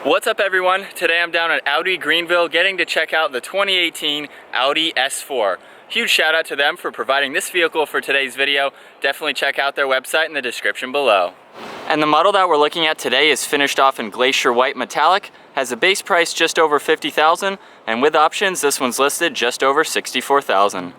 What's up everyone? Today I'm down at Audi Greenville getting to check out the 2018 Audi S4. Huge shout out to them for providing this vehicle for today's video. Definitely check out their website in the description below. And the model that we're looking at today is finished off in glacier white metallic, has a base price just over $50,000, and with options this one's listed just over $64,000.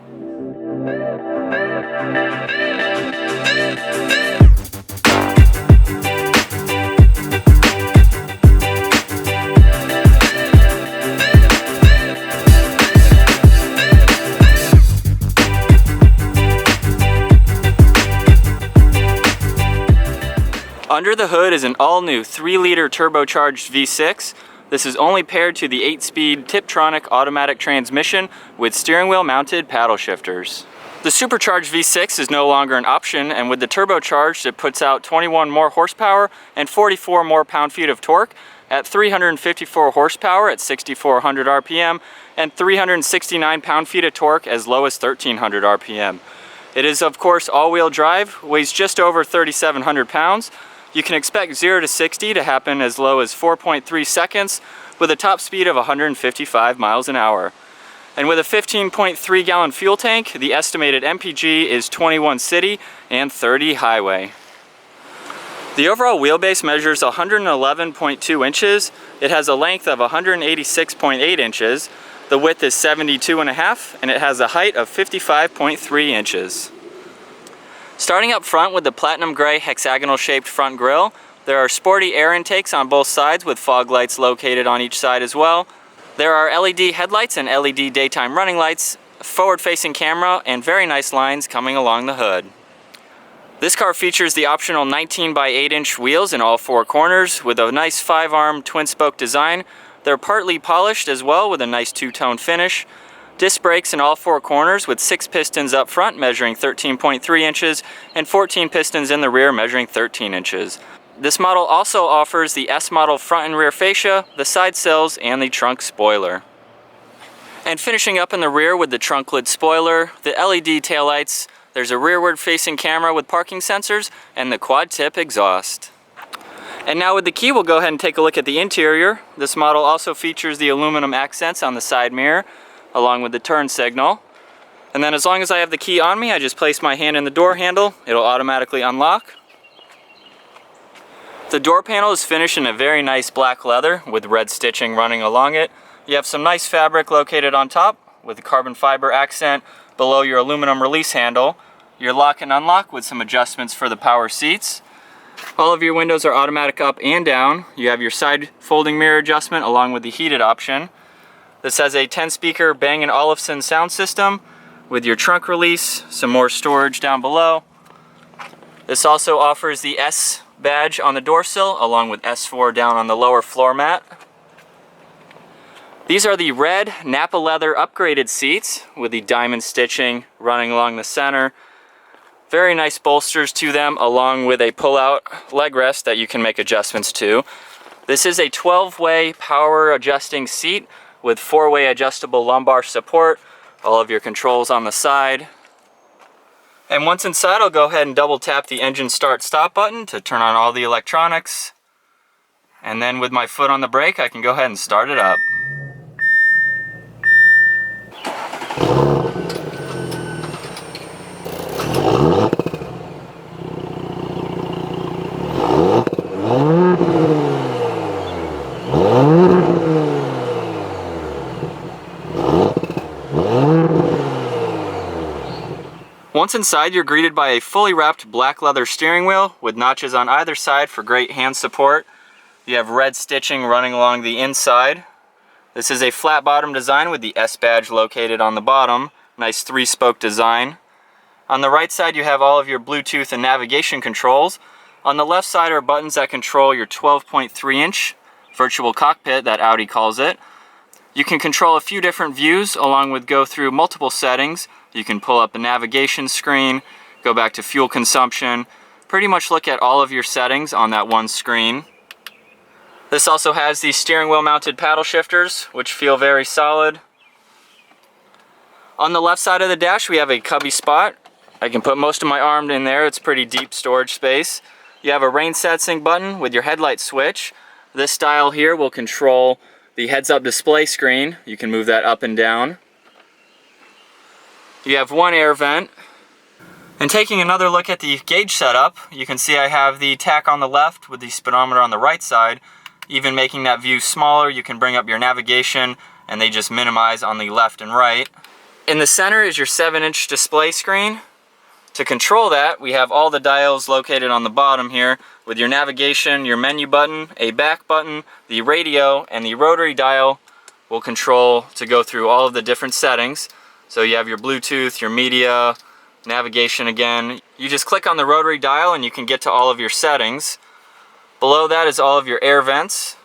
Under the hood is an all-new 3-liter turbocharged V6. This is only paired to the 8-speed Tiptronic automatic transmission with steering wheel mounted paddle shifters. The supercharged V6 is no longer an option, and with the turbocharged it puts out 21 more horsepower and 44 more pound-feet of torque at 354 horsepower at 6,400 RPM and 369 pound-feet of torque as low as 1,300 RPM. It is of course all-wheel drive, weighs just over 3,700 pounds. You can expect 0 to 60 to happen as low as 4.3 seconds with a top speed of 155 miles an hour. And with a 15.3 gallon fuel tank, the estimated MPG is 21 city and 30 highway. The overall wheelbase measures 111.2 inches. It has a length of 186.8 inches. The width is 72.5 and it has a height of 55.3 inches. Starting up front with the platinum gray hexagonal shaped front grille, there are sporty air intakes on both sides with fog lights located on each side as well. There are LED headlights and LED daytime running lights, forward facing camera, and very nice lines coming along the hood. This car features the optional 19 by 8 inch wheels in all four corners with a nice 5-arm twin spoke design. They're partly polished as well with a nice two-tone finish. Disc brakes in all four corners with 6 pistons up front measuring 13.3 inches and 14 pistons in the rear measuring 13 inches. This model also offers the S model front and rear fascia, the side sills, and the trunk spoiler. And finishing up in the rear with the trunk lid spoiler, the LED taillights, there's a rearward facing camera with parking sensors, and the quad tip exhaust. And now with the key, we'll go ahead and take a look at the interior. This model also features the aluminum accents on the side mirror, along with the turn signal. And then as long as I have the key on me, I just place my hand in the door handle. It'll automatically unlock. The door panel is finished in a very nice black leather with red stitching running along it. You have some nice fabric located on top with a carbon fiber accent below your aluminum release handle. Your lock and unlock with some adjustments for the power seats. All of your windows are automatic up and down. You have your side folding mirror adjustment along with the heated option. This has a 10-speaker Bang & Olufsen sound system with your trunk release, some more storage down below. This also offers the S badge on the door sill along with S4 down on the lower floor mat. These are the red Nappa leather upgraded seats with the diamond stitching running along the center. Very nice bolsters to them along with a pull-out leg rest that you can make adjustments to. This is a 12-way power adjusting seat with 4-way adjustable lumbar support, all of your controls on the side. And once inside, I'll go ahead and double tap the engine start stop button to turn on all the electronics. And then with my foot on the brake, I can go ahead and start it up. Once inside, you're greeted by a fully wrapped black leather steering wheel with notches on either side for great hand support. You have red stitching running along the inside. This is a flat bottom design with the S badge located on the bottom. Nice 3-spoke design. On the right side, you have all of your Bluetooth and navigation controls. On the left side are buttons that control your 12.3-inch virtual cockpit that Audi calls it. You can control a few different views along with go through multiple settings. You can pull up the navigation screen, go back to fuel consumption, pretty much look at all of your settings on that one screen. This also has the steering wheel mounted paddle shifters, which feel very solid. On the left side of the dash, we have a cubby spot. I can put most of my arm in there. It's pretty deep storage space. You have a rain sensing button with your headlight switch. This dial here will control the heads-up display screen. You can move that up and down. You have one air vent. And taking another look at the gauge setup, you can see I have the tach on the left with the speedometer on the right side. Even making that view smaller, you can bring up your navigation and they just minimize on the left and right. In the center is your 7-inch display screen. To control that, we have all the dials located on the bottom here with your navigation, your menu button, a back button, the radio, and the rotary dial will control to go through all of the different settings. So you have your Bluetooth, your media, navigation again. You just click on the rotary dial and you can get to all of your settings. Below that is all of your air vents.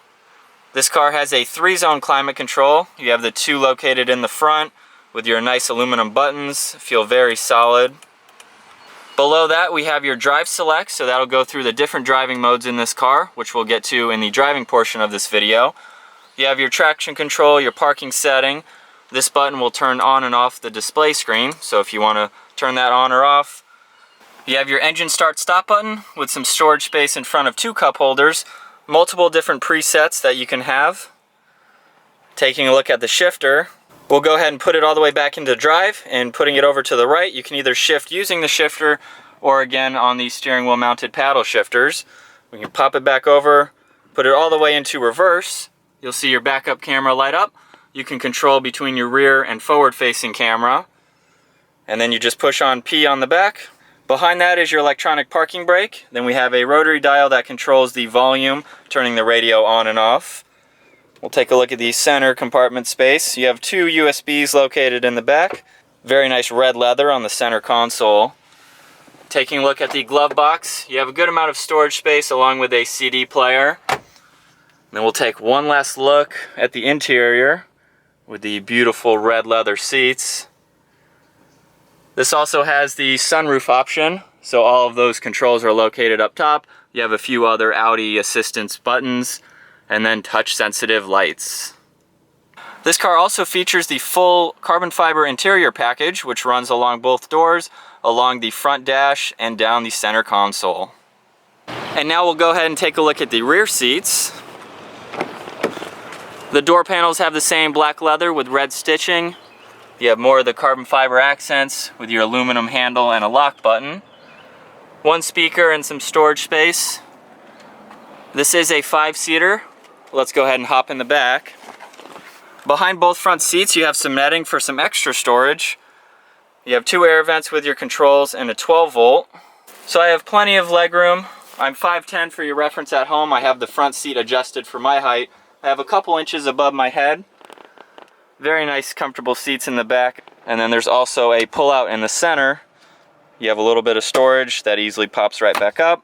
This car has a 3-zone climate control. You have the 2 located in the front with your nice aluminum buttons. Feel very solid. Below that we have your drive select, so that'll go through the different driving modes in this car, which we'll get to in the driving portion of this video. You have your traction control, your parking setting. This button will turn on and off the display screen, so if you want to turn that on or off. You have your engine start stop button with some storage space in front of 2 cup holders, multiple different presets that you can have. Taking a look at the shifter, we'll go ahead and put it all the way back into drive, and putting it over to the right, you can either shift using the shifter or again on the steering wheel mounted paddle shifters. We can pop it back over, put it all the way into reverse. You'll see your backup camera light up. You can control between your rear and forward facing camera. And then you just push on P on the back. Behind that is your electronic parking brake. Then we have a rotary dial that controls the volume, turning the radio on and off. We'll take a look at the center compartment space. You have 2 USBs located in the back. Very nice red leather on the center console. Taking a look at the glove box, you have a good amount of storage space along with a CD player. Then we'll take one last look at the interior with the beautiful red leather seats. This also has the sunroof option, so all of those controls are located up top. You have a few other Audi assistance buttons, and then touch sensitive lights. This car also features the full carbon fiber interior package, which runs along both doors, along the front dash, and down the center console. And now we'll go ahead and take a look at the rear seats. The door panels have the same black leather with red stitching. You have more of the carbon fiber accents with your aluminum handle and a lock button. 1 speaker and some storage space. This is a 5-seater. Let's go ahead and hop in the back. Behind both front seats you have some netting for some extra storage. You have 2 air vents with your controls and a 12 volt. So I have plenty of leg room. I'm 5'10" for your reference at home. I have the front seat adjusted for my height. I have a couple inches above my head. Very nice comfortable seats in the back. And then there's also a pull out in the center. You have a little bit of storage that easily pops right back up.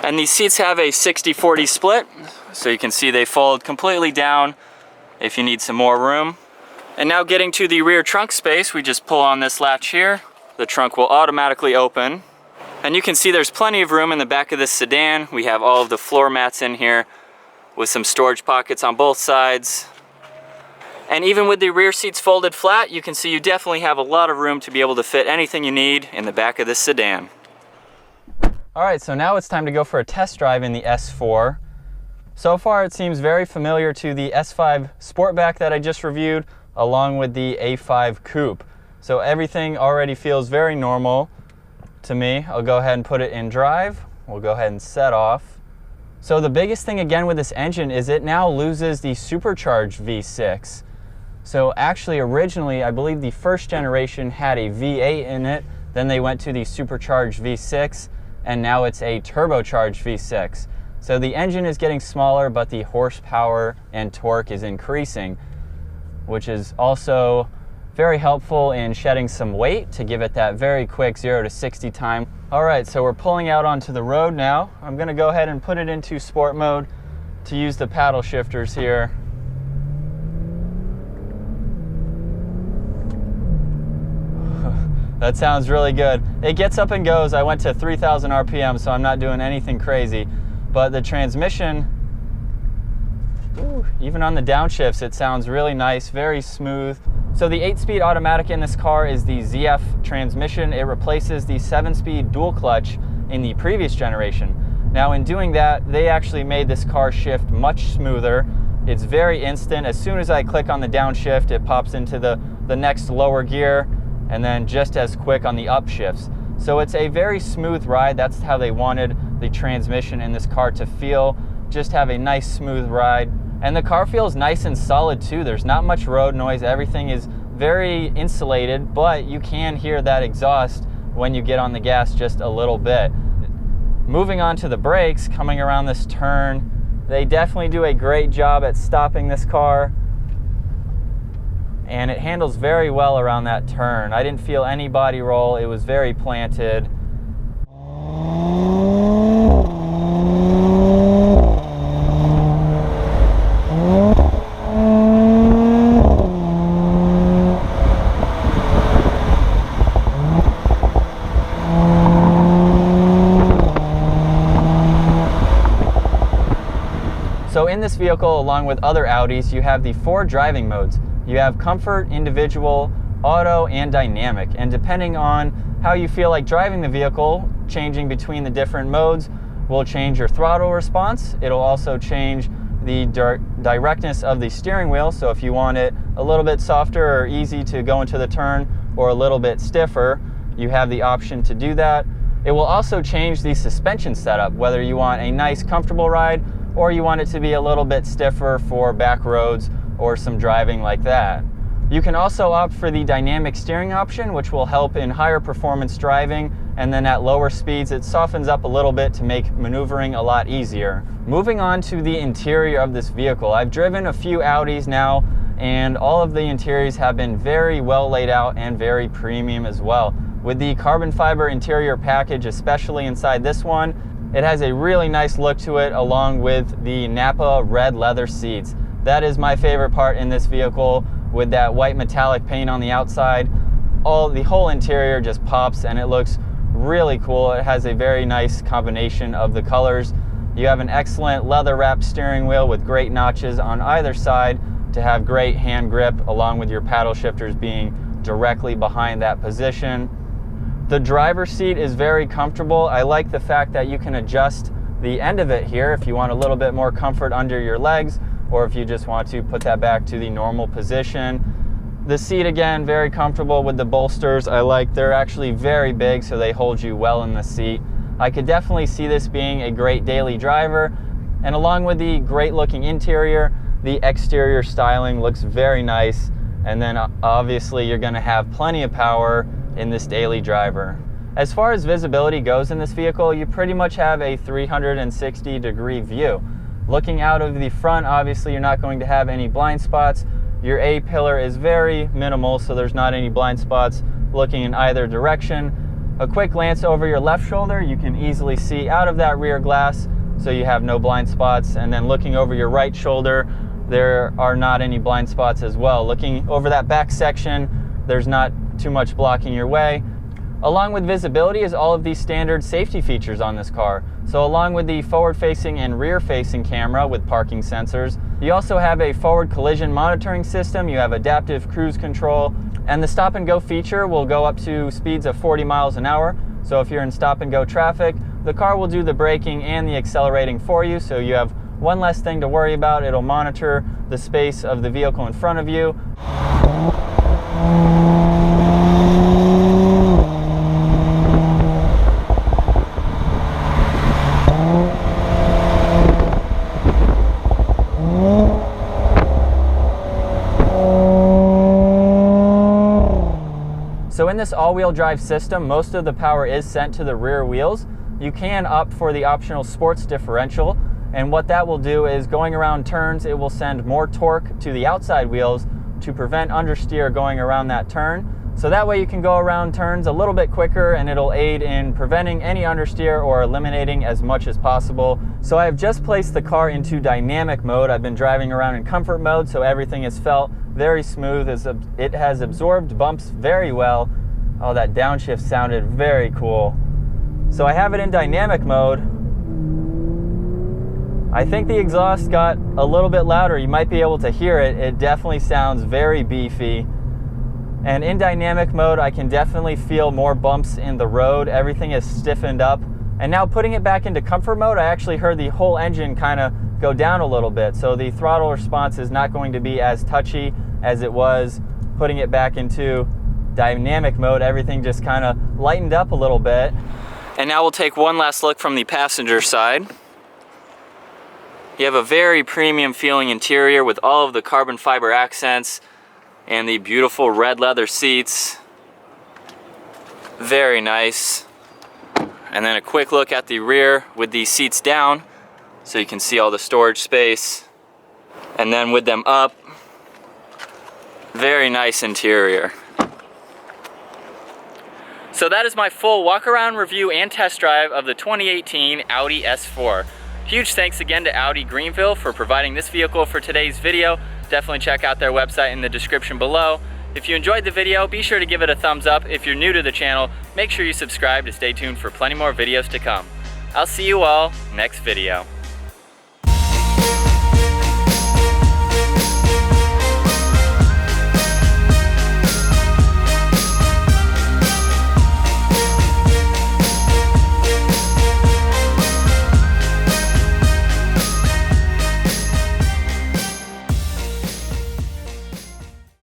And these seats have a 60-40 split, so you can see they fold completely down if you need some more room. And now getting to the rear trunk space, we just pull on this latch here. The trunk will automatically open. And you can see there's plenty of room in the back of this sedan. We have all of the floor mats in here with some storage pockets on both sides. And even with the rear seats folded flat, you can see you definitely have a lot of room to be able to fit anything you need in the back of this sedan. Alright, so now it's time to go for a test drive in the S4. So far it seems very familiar to the S5 Sportback that I just reviewed, along with the A5 Coupe. So everything already feels very normal to me. I'll go ahead and put it in drive. We'll go ahead and set off. So the biggest thing again with this engine is it now loses the supercharged V6. So actually originally I believe the first generation had a V8 in it, then they went to the supercharged V6, and now it's a turbocharged V6. So the engine is getting smaller, but the horsepower and torque is increasing, which is also very helpful in shedding some weight to give it that very quick 0 to 60 time. All right, so we're pulling out onto the road now. I'm gonna go ahead and put it into sport mode to use the paddle shifters here. That sounds really good. It gets up and goes. I went to 3,000 RPM, so I'm not doing anything crazy. But the transmission, even on the downshifts, it sounds really nice, very smooth. So the 8-speed automatic in this car is the ZF transmission. It replaces the 7-speed dual clutch in the previous generation. Now in doing that, they actually made this car shift much smoother. It's very instant. As soon as I click on the downshift, it pops into the next lower gear, and then just as quick on the upshifts. So it's a very smooth ride. That's how they wanted the transmission in this car to feel. Just have a nice smooth ride. And the car feels nice and solid too. There's not much road noise. Everything is very insulated, but you can hear that exhaust when you get on the gas just a little bit. Moving on to the brakes, coming around this turn, they definitely do a great job at stopping this car, and it handles very well around that turn. I didn't feel any body roll. It was very planted. So in this vehicle, along with other Audis, you have the 4 driving modes. You have Comfort, Individual, Auto, and Dynamic. And depending on how you feel like driving the vehicle, changing between the different modes will change your throttle response. It'll also change the directness of the steering wheel. So if you want it a little bit softer or easy to go into the turn, or a little bit stiffer, you have the option to do that. It will also change the suspension setup, whether you want a nice, comfortable ride, or you want it to be a little bit stiffer for back roads or some driving like that. You can also opt for the dynamic steering option, which will help in higher performance driving, and then at lower speeds it softens up a little bit to make maneuvering a lot easier. Moving on to the interior of this vehicle, I've driven a few Audis now, and all of the interiors have been very well laid out and very premium as well. With the carbon fiber interior package, especially inside this one, it has a really nice look to it, along with the Napa red leather seats. That is my favorite part in this vehicle, with that white metallic paint on the outside. The whole interior just pops and it looks really cool. It has a very nice combination of the colors. You have an excellent leather wrapped steering wheel with great notches on either side to have great hand grip, along with your paddle shifters being directly behind that position. The driver's seat is very comfortable. I like the fact that you can adjust the end of it here if you want a little bit more comfort under your legs, or if you just want to put that back to the normal position. The seat, again, very comfortable with the bolsters. They're actually very big, so they hold you well in the seat. I could definitely see this being a great daily driver. And along with the great looking interior, the exterior styling looks very nice. And then obviously you're gonna have plenty of power in this daily driver. As far as visibility goes in this vehicle, you pretty much have a 360-degree view. Looking out of the front, obviously you're not going to have any blind spots. Your A-pillar is very minimal, so there's not any blind spots looking in either direction. A quick glance over your left shoulder, you can easily see out of that rear glass, so you have no blind spots. And then looking over your right shoulder, there are not any blind spots as well. Looking over that back section, there's not too much blocking your way. Along with visibility is all of these standard safety features on this car. So along with the forward-facing and rear-facing camera with parking sensors, you also have a forward collision monitoring system, you have adaptive cruise control, and the stop and go feature will go up to speeds of 40 miles an hour. So if you're in stop and go traffic, the car will do the braking and the accelerating for you, so you have one less thing to worry about. It'll monitor the space of the vehicle in front of you. So in this all-wheel drive system, most of the power is sent to the rear wheels. You can opt for the optional sports differential, and what that will do is, going around turns, it will send more torque to the outside wheels to prevent understeer going around that turn. So that way you can go around turns a little bit quicker, and it'll aid in preventing any understeer or eliminating as much as possible. So I have just placed the car into dynamic mode. I've been driving around in comfort mode, so everything has felt very smooth. It has absorbed bumps very well. Oh, that downshift sounded very cool. So I have it in dynamic mode. I think the exhaust got a little bit louder. You might be able to hear it. It definitely sounds very beefy. And in dynamic mode, I can definitely feel more bumps in the road. Everything is stiffened up And now putting it back into comfort mode, I actually heard the whole engine kind of go down a little bit. So the throttle response is not going to be as touchy as it was putting it back into dynamic mode. Everything just kind of lightened up a little bit. And now we'll take one last look from the passenger side. You have a very premium feeling interior with all of the carbon fiber accents and the beautiful red leather seats. Very nice. And then a quick look at the rear with these seats down so you can see all the storage space. And then with them up, very nice interior. So that is my full walk around review and test drive of the 2018 Audi S4. Huge thanks again to Audi Greenville for providing this vehicle for today's video. Definitely check out their website in the description below. If you enjoyed the video, be sure to give it a thumbs up. If you're new to the channel, make sure you subscribe to stay tuned for plenty more videos to come. I'll see you all next video.